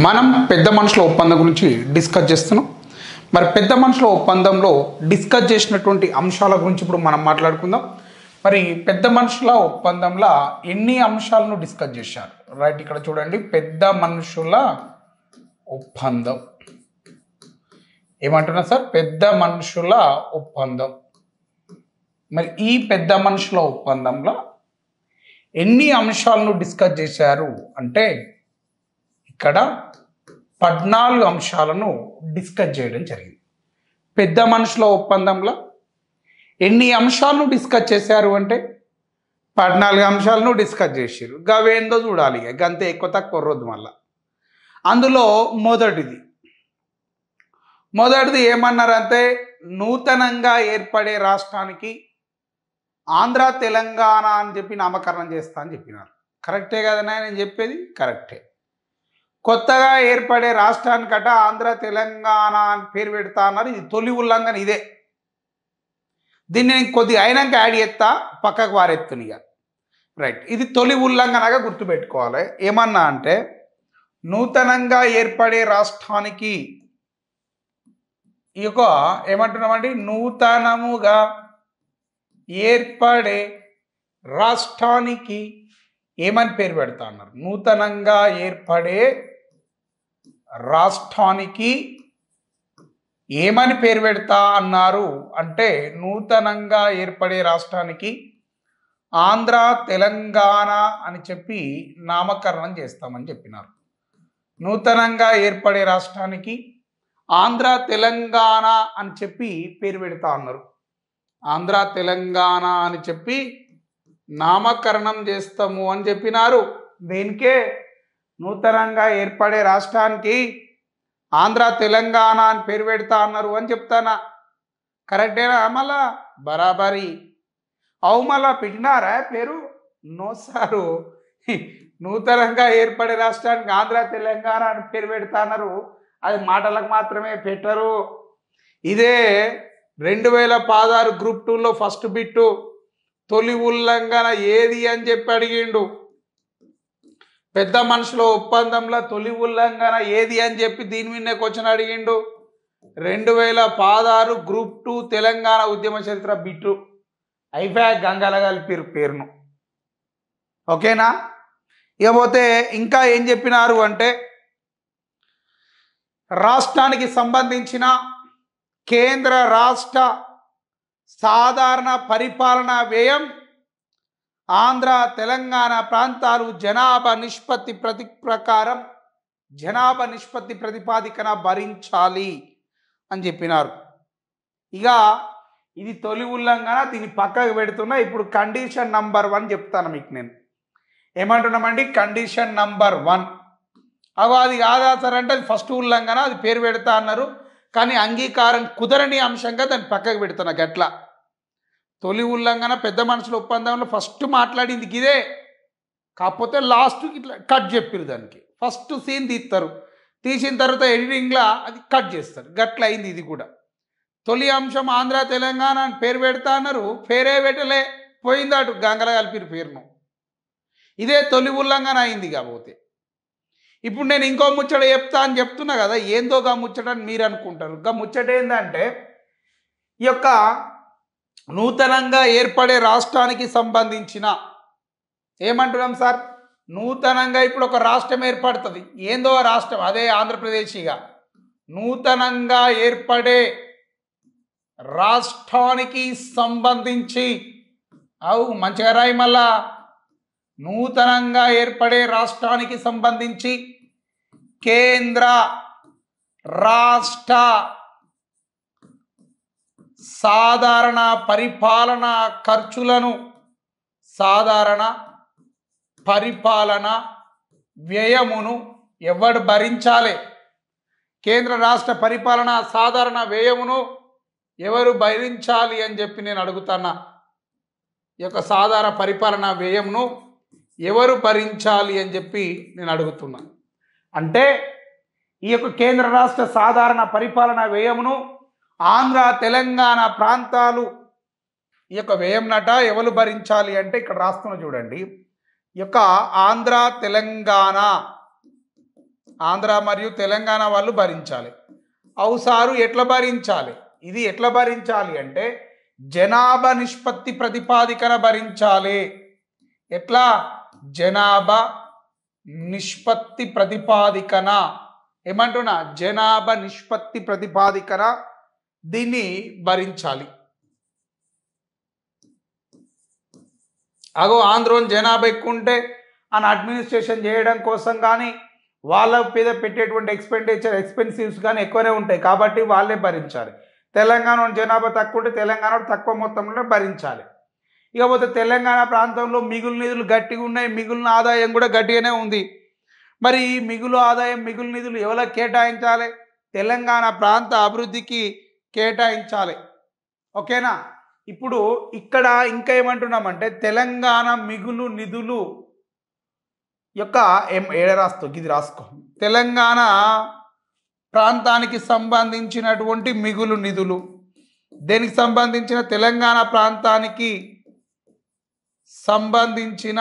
మనం పెద్ద మనుషుల ఒప్పందం గురించి డిస్కస్ చేస్తున్నాం. మరి పెద్ద మనుషుల ఒప్పందంలో డిస్కస్ చేసినటువంటి అంశాల గురించి ఇప్పుడు మనం మాట్లాడుకుందాం. మరి పెద్ద మనుషుల ఒప్పందంలో ఎన్ని అంశాలను డిస్కస్ చేశారు? రైట్, ఇక్కడ చూడండి, పెద్ద మనుషుల ఒప్పందం ఏమంటున్నా సార్? పెద్ద మనుషుల ఒప్పందం. మరి ఈ పెద్ద మనుషుల ఒప్పందంలో ఎన్ని అంశాలను డిస్కస్ చేశారు అంటే ఇక్కడ 14 అంశాలను డిస్కస్ చేయడం జరిగింది. పెద్ద మనుషుల ఒప్పందంలో ఎన్ని అంశాలను డిస్కస్ చేశారు అంటే 14 అంశాలను డిస్కస్ చేశారు. గవేందో చూడాలి, గంతే, ఎక్కువ తక్కువ రోజు. మళ్ళా అందులో మొదటిది ఏమన్నారంటే నూతనంగా ఏర్పడే రాష్ట్రానికి ఆంధ్ర తెలంగాణ అని చెప్పి నామకరణం చేస్తా అని చెప్పినారు. కరెక్టే కదనా నేను చెప్పేది? కరెక్టే. కొత్తగా ఏర్పడే రాష్ట్రానికట ఆంధ్ర తెలంగాణ అని పేరు పెడతా అన్నారు. ఇది తొలి ఉల్లంఘన. ఇదే, దీన్ని నేను కొద్దిగా అయినాక యాడ్ చేస్తా, పక్కకు వారెత్తునిగా. రైట్, ఇది తొలి ఉల్లంఘనగా గుర్తుపెట్టుకోవాలి. ఏమన్నా అంటే నూతనంగా ఏర్పడే రాష్ట్రానికి ఈ యొక్క ఏమంటున్నామండి, నూతనముగా ఏర్పడే రాష్ట్రానికి ఏమని పేరు పెడతా అన్నారు? నూతనంగా ఏర్పడే రాష్ట్రానికి ఏమని పేరు పెడతా అన్నారు అంటే నూతనంగా ఏర్పడే రాష్ట్రానికి ఆంధ్ర తెలంగాణ అని చెప్పి నామకరణం చేస్తామని చెప్పినారు. నూతనంగా ఏర్పడే రాష్ట్రానికి ఆంధ్ర తెలంగాణ అని చెప్పి పేరు పెడతా అన్నారు. ఆంధ్ర తెలంగాణ అని చెప్పి నామకరణం చేస్తాము అని చెప్పినారు. దేనికే? నూతనంగా ఏర్పడే రాష్ట్రానికి ఆంధ్ర తెలంగాణ అని పేరు పెడతా అన్నారు అని చెప్తానా? కరెక్టేనా? మళ్ళా బరాబరి అవు. మళ్ళా పెట్టినారా పేరు? No sir. నూతనంగా ఏర్పడే రాష్ట్రానికి ఆంధ్ర తెలంగాణ అని పేరు పెడతా అన్నారు. అది మాటలకు మాత్రమే పెట్టరు. ఇదే 2016 గ్రూప్ 2లో ఫస్ట్ బిట్టు తొలి ఉల్లంఘన ఏది అని చెప్పి అడిగిండు. పెద్ద మనుషుల ఒప్పందంలో తొలి ఉల్లంఘన ఏది అని చెప్పి దీని మీదనే క్వశ్చన్ అడిగిండు. 2016 గ్రూప్ 2 తెలంగాణ ఉద్యమ చరిత్ర బిట్టు అయిపోయా, గంగల కలిపిరు పేరును. ఓకేనా? ఇకపోతే ఇంకా ఏం చెప్పినారు అంటే రాష్ట్రానికి సంబంధించిన కేంద్ర రాష్ట్ర సాధారణ పరిపాలనా వ్యయం ఆంధ్ర తెలంగాణ ప్రాంతాలు జనాభా నిష్పత్తి ప్రకారం జనాభా నిష్పత్తి ప్రతిపాదికన భరించాలి అని చెప్పినారు. ఇక ఇది తొలి ఉల్లంఘన, దీన్ని పక్కకు పెడుతున్నా. ఇప్పుడు కండిషన్ నంబర్ 1 చెప్తాను మీకు. నేను ఏమంటున్నామండి? కండిషన్ నంబర్ 1 అగో అది కాదా సార్ అంటే అది ఫస్ట్ ఉల్లంఘన, అది పేరు పెడతా అన్నారు. కానీ అంగీకారం కుదరని అంశంగా దాన్ని పక్కకు పెడుతున్నా. గట్లా తొలి ఉల్లంఘన పెద్ద మనుషుల ఒప్పందంలో ఫస్ట్ మాట్లాడింది ఇదే. కాకపోతే లాస్ట్కి ఇట్లా కట్ చెప్పారు. దానికి ఫస్ట్ సీన్ తీస్తారు, తీసిన తర్వాత ఎడిటింగ్లో అది కట్ చేస్తారు. గట్ల అయింది ఇది కూడా. తొలి అంశం ఆంధ్ర తెలంగాణ అని పేరు పెడతా అన్నారు, పేరే పెట్టలే, పోయింది అటు గంగల కలిపిరు పేరును. ఇదే తొలి ఉల్లంఘన అయింది. కాకపోతే ఇప్పుడు నేను ఇంకో ముచ్చట చెప్తా అని చెప్తున్నా కదా, ఏందో గా ముచ్చట అని మీరు అనుకుంటారు. గా ముచ్చట ఏంటంటే ఈ యొక్క నూతనంగా ఏర్పడే రాష్ట్రానికి సంబంధించిన ఏమంటున్నాం సార్? నూతనంగా ఇప్పుడు ఒక రాష్ట్రం ఏర్పడుతుంది. ఏందో రాష్ట్రం? అదే ఆంధ్రప్రదేశ్. ఇక నూతనంగా ఏర్పడే రాష్ట్రానికి సంబంధించి అవు మంచిగా రాయి. మళ్ళా నూతనంగా ఏర్పడే రాష్ట్రానికి సంబంధించి కేంద్ర రాష్ట్ర సాధారణ పరిపాలన ఖర్చులను సాధారణ పరిపాలన వ్యయమును ఎవడు భరించాలి? కేంద్ర రాష్ట్ర పరిపాలన సాధారణ వ్యయమును ఎవరు భరించాలి అని చెప్పి నేను అడుగుతున్నా. ఈ యొక్క సాధారణ పరిపాలన వ్యయమును ఎవరు భరించాలి అని చెప్పి నేను అడుగుతున్నా. అంటే ఈ యొక్క కేంద్ర రాష్ట్ర సాధారణ పరిపాలన వ్యయమును ఆంధ్ర తెలంగాణ ప్రాంతాలు ఈ యొక్క వ్యయం నట ఎవరు భరించాలి అంటే ఇక్కడ రాస్తున్నా చూడండి. ఈ యొక్క ఆంధ్ర తెలంగాణ ఆంధ్ర మరియు తెలంగాణ వాళ్ళు భరించాలి. అవు సారు ఎట్లా భరించాలి? ఇది ఎట్లా భరించాలి అంటే జనాభా నిష్పత్తి ప్రతిపాదికన భరించాలి. ఎట్లా? జనాభా నిష్పత్తి ప్రతిపాదికన. ఏమంటున్నా? జనాభా నిష్పత్తి ప్రతిపాదికన దీన్ని భరించాలి. అగో ఆంధ్రోని జనాభా ఎక్కువ ఉంటే అని అడ్మినిస్ట్రేషన్ చేయడం కోసం కానీ వాళ్ళ మీద పెట్టేటువంటి ఎక్స్పెన్సివ్స్ కానీ ఎక్కువనే ఉంటాయి కాబట్టి వాళ్ళే భరించాలి. తెలంగాణ జనాభా తక్కువ ఉంటే తెలంగాణ తక్కువ మొత్తంలో భరించాలి. ఇకపోతే తెలంగాణ ప్రాంతంలో మిగులు నిధులు గట్టిగా ఉన్నాయి, మిగులిన ఆదాయం కూడా గట్టిగానే ఉంది. మరి ఈ మిగులు ఆదాయం మిగులు నిధులు ఎవరికి కేటాయించాలి? తెలంగాణ ప్రాంత అభివృద్ధికి కేటాయించాలి. ఓకేనా? ఇప్పుడు ఇక్కడ ఇంకా ఏమంటున్నామంటే తెలంగాణ మిగులు నిధులు యొక్క ఇది రాసుకో. తెలంగాణ ప్రాంతానికి సంబంధించినటువంటి మిగులు నిధులు, దేనికి సంబంధించిన? తెలంగాణ ప్రాంతానికి సంబంధించిన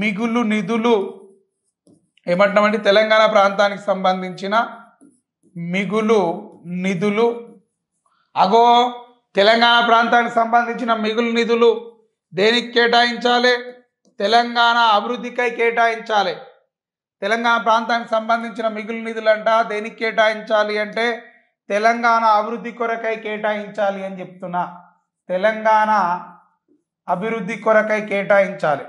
మిగులు నిధులు ఏమంటున్నామంటే తెలంగాణ ప్రాంతానికి సంబంధించిన మిగులు నిధులు. అగో తెలంగాణ ప్రాంతానికి సంబంధించిన మిగులు నిధులు దేనికి కేటాయించాలి? తెలంగాణ అభివృద్ధికై కేటాయించాలి. తెలంగాణ ప్రాంతానికి సంబంధించిన మిగులు నిధులంట దేనికి కేటాయించాలి అంటే తెలంగాణ అభివృద్ధి కొరకై కేటాయించాలి అని చెప్తున్నా. తెలంగాణ అభివృద్ధి కొరకై కేటాయించాలి.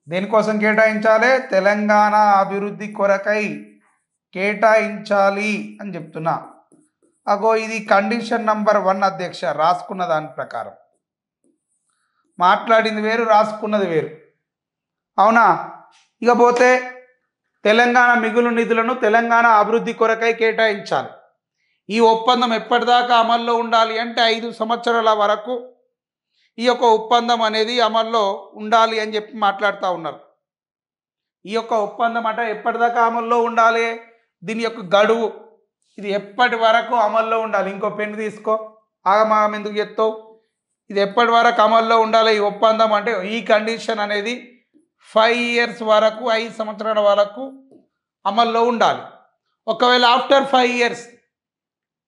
దేనికోసం కేటాయించాలి? తెలంగాణ అభివృద్ధి కొరకై కేటాయించాలి అని చెప్తున్నా. అగో ఇది కండిషన్ నంబర్ 1 అధ్యక్ష. రాసుకున్న దాని ప్రకారం మాట్లాడింది వేరు, రాసుకున్నది వేరు. అవునా? ఇకపోతే తెలంగాణ మిగులు నిధులను తెలంగాణ అభివృద్ధి కొరకై కేటాయించాలి. ఈ ఒప్పందం ఎప్పటిదాకా అమల్లో ఉండాలి అంటే 5 సంవత్సరాల వరకు ఈ యొక్క ఒప్పందం అనేది అమల్లో ఉండాలి అని చెప్పి మాట్లాడుతూ ఉన్నారు. ఈ యొక్క ఒప్పందం అంటే ఎప్పటిదాకా అమల్లో ఉండాలి? దీని యొక్క గడువు ఇది ఎప్పటి వరకు అమల్లో ఉండాలి? ఇంకో పెన్ను తీసుకో. ఆగమాగం ఎందుకు చెప్తావు? ఇది ఎప్పటి వరకు అమల్లో ఉండాలి ఈ ఒప్పందం అంటే ఈ కండిషన్ అనేది 5 ఇయర్స్ వరకు, 5 సంవత్సరాల వరకు అమల్లో ఉండాలి. ఒకవేళ ఆఫ్టర్ 5 ఇయర్స్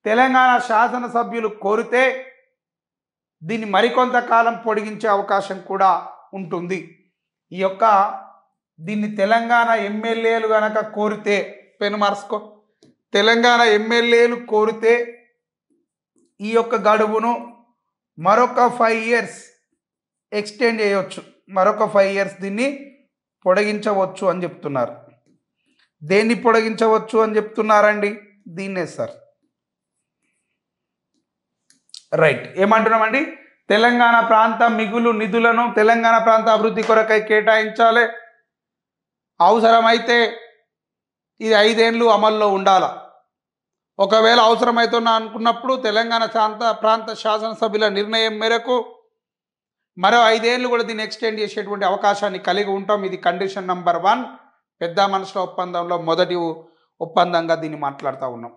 తెలంగాణ శాసనసభ్యులు కోరితే దీన్ని మరికొంతకాలం పొడిగించే అవకాశం కూడా ఉంటుంది. దీన్ని తెలంగాణ ఎమ్మెల్యేలు గనక కోరితే, పెను మార్చుకో, తెలంగాణ ఎమ్మెల్యేలు కోరితే ఈ యొక్క గడువును మరొక 5 ఇయర్స్ ఎక్స్టెండ్ చేయవచ్చు. మరొక 5 ఇయర్స్ దీన్ని పొడిగించవచ్చు అని చెప్తున్నారు. దేన్ని పొడిగించవచ్చు అని చెప్తున్నారండి? దీన్నే సార్. రైట్. ఏమంటున్నామండి? తెలంగాణ ప్రాంత మిగులు నిధులను తెలంగాణ ప్రాంత అభివృద్ధి కొరకై కేటాయించాలి. అవసరమైతే ఇది 5 ఏళ్ళు అమల్లో ఉండాల. ఒకవేళ అవసరమవుతున్నా అనుకున్నప్పుడు తెలంగాణ ప్రాంత శాసనసభ్యుల నిర్ణయం మేరకు మరో 5 ఏళ్ళు కూడా దీన్ని ఎక్స్టెండ్ చేసేటువంటి అవకాశాన్ని కలిగి ఉంటాం. ఇది కండిషన్ నంబర్ 1 పెద్ద మనుషుల ఒప్పందంలో మొదటి ఒప్పందంగా దీన్ని మాట్లాడుతూ ఉన్నాం.